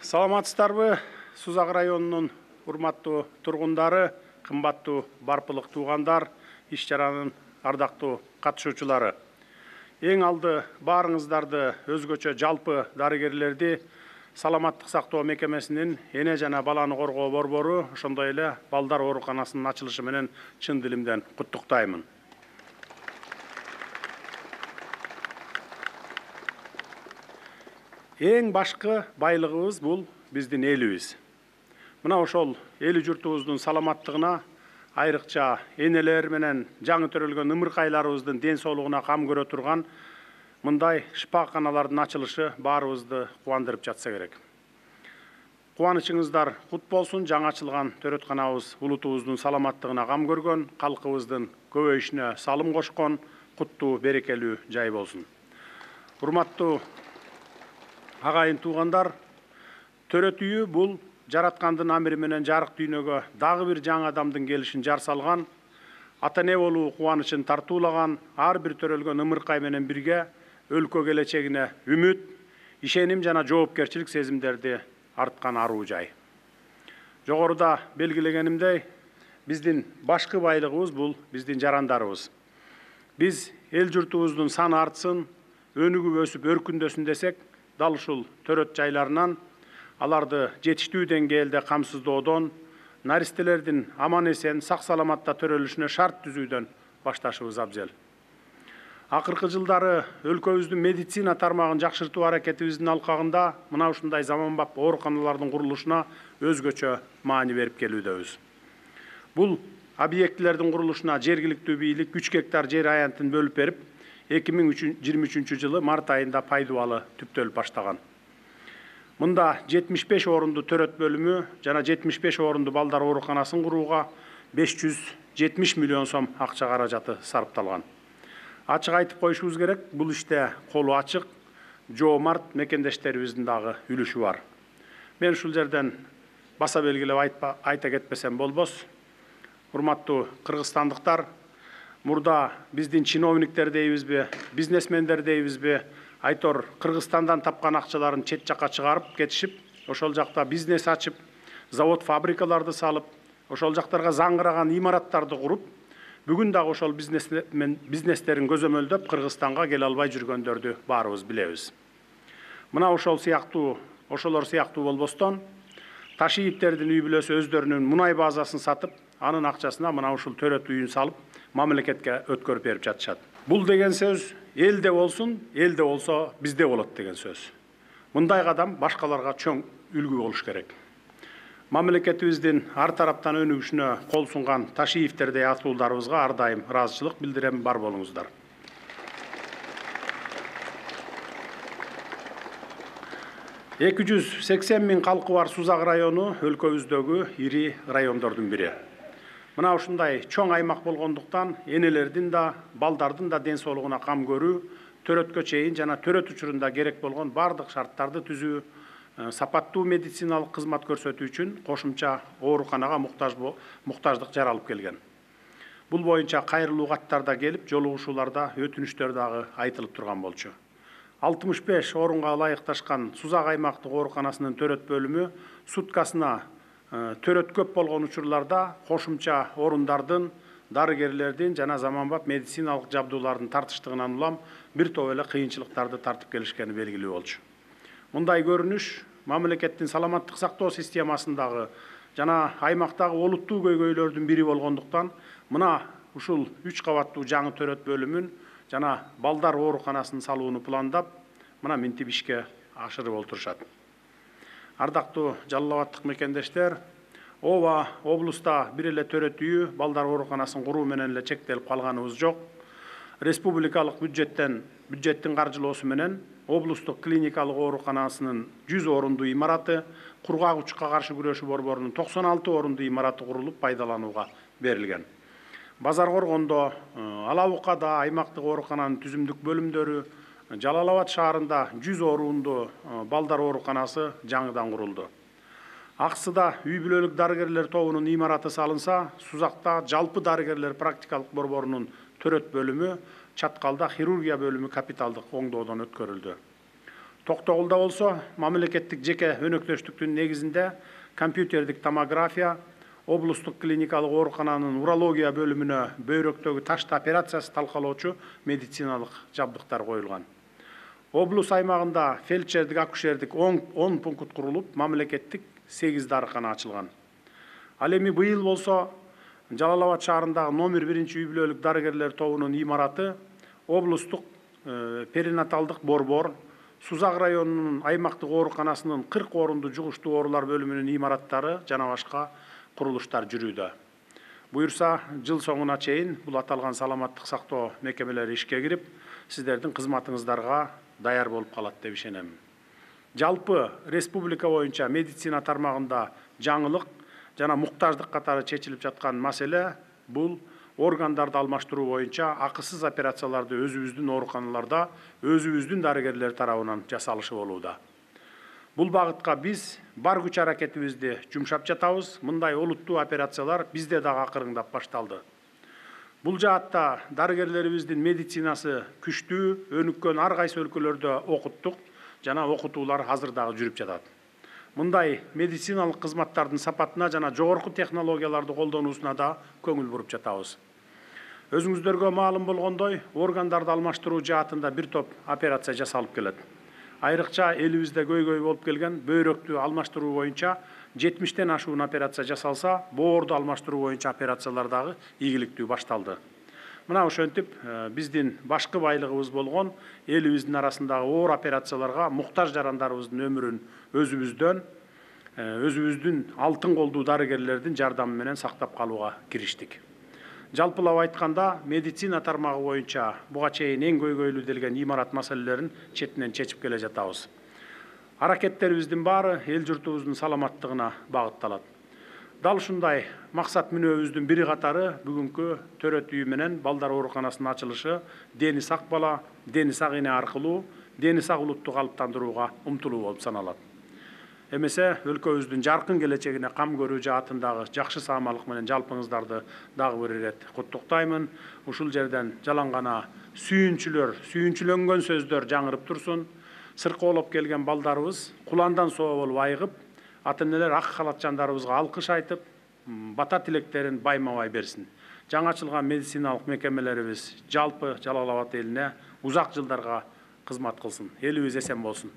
Саламатсыздарбы, Сузак районунун урматтуу тургундары, кымбаттуу барпылык туугандар, иш чаранын ардактуу катышуучулары. Эң алды баарыңыздарды өзгөчө жалпы дарыгерлерди саламаттык сактоо мекемесинин эне жана баланы коргоо борбору, ошондой эле балдар ооруканасынын ачылышы менен чын дилимден куттуктаймын. Эң башкы байлыгыбыз бул биздин элибиз. Мына ошол эли журтубуздун саламаттыгына, айрыкча энелер менен жаңы төрөлгөн ымыркайларыбыздын ден соолугуна кам көрө турган мындай шифаканалардын ачылышы баарыбызды кубандырып жатса керек. Кубанычыңыздар кут болсун, жаңы ачылган төрөтканабыз улутубуздун саламаттыгына кам көргөн, калкыбыздын көбөйүшүнө салым кошкон куттуу берекелүү жай болсун. Урматтуу агайын туугандар, төрөт үйү бул жараткандын амири менен жарык дүйнөгө дагы бир жаңы адамдын келишин жар салган, ата эне болуу кубанычын тартуулаган, ар бир төрөлгөн ымыркай менен бирге өлкө келечегине үмүт, ишеним жана жоопкерчилик сезимдерди арткан аруу жай. Жогоруда белгилегенимдей, биздин башкы байлыгыбыз бул биздин жарандарыбыз. Биз эл журтубуздун саны артсын, өнүгүп өсүп өркүндөсүн десек, дал ушул төрөт жайларынан аларды жетиштүү деңгээлде камсыздоодон, наристелердин аман эсен, сак саламатта төрөлүшүнө шарт түзүүдөн башташыбыз абзел. Акыркы жылдары өлкөбүздүн медицина тармагын жакшыртуу аракетибиздин алкагында мына ушундай заманбап ооруканалардын курулушуна өзгөчө маани берип келүүдөбүз. Бул объектилердин курулушуна жергиликтүү бийлик 3 гектар жер аянтын бөлүп берип, 2023 жылы март айында пайдубалы түптөлүп баштаган. Мында 75 орунду төрөт бөлүмү жана 75 орунду балдар ооруканасын курууга 570 миллион сом акча каражаты сарпталган. Ачык айтып коюшубуз керек, бул иште колу ачык, жоомарт мекендештерибиздин дагы үлүшү бар. Мен ушул жерден баса белгилеп айта кетпесем болбос. Урматтуу кыргызстандыктар, мурда биздин чиновниктер дейбизби, бизнесмендер дейбизби, айтор Кыргызстандан тапкан акчаларын чет жакка чыгарып кетишип, ошол жакта бизнес ачып, завод фабрикаларды салып, ошол жактарга заңгыраган имараттарды куруп, бүгүн дагы ошол бизнестерин көзөмөлдөп Кыргызстанга келе албай жүргөндөрдү баарыбыз билебиз. Мына ошолор сыяктуу болбостон, Ташиевтердин үй бүлөсү өздөрүнүн мунай базасын сатып, анын акчасына мына ушул төрөт үйүн салып, мамлекетке өткөрүп берип жатышат. Бул деген сөз элде болсун, элде болсо бизде болот деген сөз. Мындай кадам башкаларга чоң үлгү болуш керек. Мамлекетибиздин ар тараптан өнүгүшүнө кол сунган Ташиевтердей атуулдарыбызга ар дайым ыраазычылык билдирем, бар болуңуздар. 280 миң калкы бар Сузак району өлкөбүздөгү ири райондордун бири. Мына ушундай чоң аймак болгондуктан энелердин да, балдардын да ден соолугуна кам көрүү, төрөткө чейин жана төрөт учурунда керек болгон бардык шарттарды түзүү, сапаттуу медициналык кызмат көрсөтүү үчүн кошумча ооруканага муктаждык жаралып келген. Бул боюнча кайрылуу каттар да келип, жолугушууларда өтүнүчтөр дагы айтылып турган болчу. 65 орунга ылайыкташкан Сузак аймактык ооруканасынын төрөт бөлүмү суткасына төрөт көп болгон учурларда кошумча орундардын, дарыгерлердин жана заманбап медициналык жабдуулардын тартыштыгынан улам бир топ эле кыйынчылыктарды тартып келишкени белгилүү болчу. Мындай көрүнүш мамлекеттин саламаттык сактоо системасындагы жана аймактагы олуттуу көйгөйлөрдүн бири болгондуктан, мына ушул 3 кабаттуу жаңы төрөт бөлүмүн жана балдар ооруканасын салууну пландап, мына минтип ишке ашырып олтурушат. Ардактуу Жалал Абадтык мекендештер, ооба облуста бир эле төрөт үйү балдар ооруканасын куруу менен эле чектелип калганыбыз жок. Республикалык бюджеттин каржылоосу менен облустук клиникалык ооруканасынын 100 орунду имараты, кургак-учукка каршы күрөшүү борборунун 96 орунду имараты курулуп пайдаланууга берилген. Базар Коргондо, Ала Букада аймактык оорукананын түзүмдүк бөлүмдөрү, Жалал Абад шаарында 100 орунду балдар ооруканасы жаңыдан курулду. Аксыда үй бүлөлүк дарыгерлер тобунун имараты салынса, Сузакта жалпы дарыгерлер практикалык борборунун төрөт бөлүмү, Чаткалда хирургия бөлүмү капиталдык оңдоодон өткөрүлдү. Токтогулда болсо мамлекеттик жеке өнөктөштүктүн негизинде компьютердик томография, облустук клиникалык оорукананын урология бөлүмүнө бөйрөктөгү ташты операциясы талкалоочу медициналык жабдыктар коюлган. Облус аймагында фельдшердик, акушердик 10 пункт курулуп, мамлекеттик 8 дарыкана ачылган. Ал эми быйыл болсо Жалал Абад шаарындагы номер 1 үй бүлөлүк дарыгерлер тобунун имараты, облустук перинаталдык борбор, Сузак районунун аймактык ооруканасынын 40 орунду жугуштуу оорулар бөлүмүнүн имараттары жана башка курулуштар жүрүүдө. Буюрса, жыл соңуна чейин бул аталган саламаттык сактоо мекемелери ишке кирип, сиздердин кызматыңыздарга даяр болуп калат деп ишенем. Жалпы республика боюнча медицина тармагында жаңылык жана муктаждык катары чечилип жаткан маселе бул органдарды алмаштыруу боюнча акысыз операцияларды өзүбүздүн ооруканаларда өзүбүздүн дарыгерлер тарабынан жасалышы болууда. Бул багытка биз бар күч аракетибизди жумшап жатабыз. Мындай олуттуу операциялар бизде дагы акырыңдап башталды. Бул жаатта дарыгерлерибиздин медицинасы күчтүү, өнүккөн ар кайсы өлкөлөрдө окуттук жана окутуулар азыр дагы жүрүп жатат. Мындай медициналык кызматтардын сапатына жана жогорку технологияларды колдонуусуна да көңүл буруп жатабыз. Өзүңүздөргө маалым болгондой, органдарды алмаштыруу жаатында бир топ операция жасалып келет. Айрыкча элибизде көйгөй болуп келген бөйрөктү алмаштыруу боюнча 70тен ашуун операция жасалса, боорду алмаштыруу боюнча операциялар дагы ийгиликтүү башталды. Мына ошентип биздин башкы байлыгыбыз болгон элибиздин арасындагы оор операцияларга муктаж жарандарыбыздын өмүрүн өзүбүздүн алтын колдуу дарыгерлердин жардамы менен сактап калууга кириштик. Жалпылап айтканда, медицина тармагы боюнча буга чейин эң көйгөйлүү делген имарат маселелерин четинен чечип келе жатабыз. Аракеттерибиздин баары эл журтубуздун саламаттыгына багытталат. Дал ушундай максат мүнөбүздүн бири катары бүгүнкү төрөт үйү менен балдар ооруканасынын ачылышы дени сак бала, дени сак эне аркылуу дени сак улутту калыптандырууга умтулуу болуп саналат. Эмесе өлкөбүздүн жаркын келечегине кам көрүү жаатындагы жакшы саамалык менен жалпыңыздарды дагы бир ирет куттуктаймын. Ушул жерден жалаң гана сүйүнчүлөнгөн сөздөр жаңырып турсун. Сыркоолоп келген балдарыбыз куландан соо болуп айыгып, ата-энелер ак халатчандарыбызга алкыш айтып, бата тилектерин байма-бай берсин. Жаңы ачылган медициналык мекемелерибиз жалпы Жалал Абад элине узак жылдарга кызмат кылсын. Элибиз эсен болсун.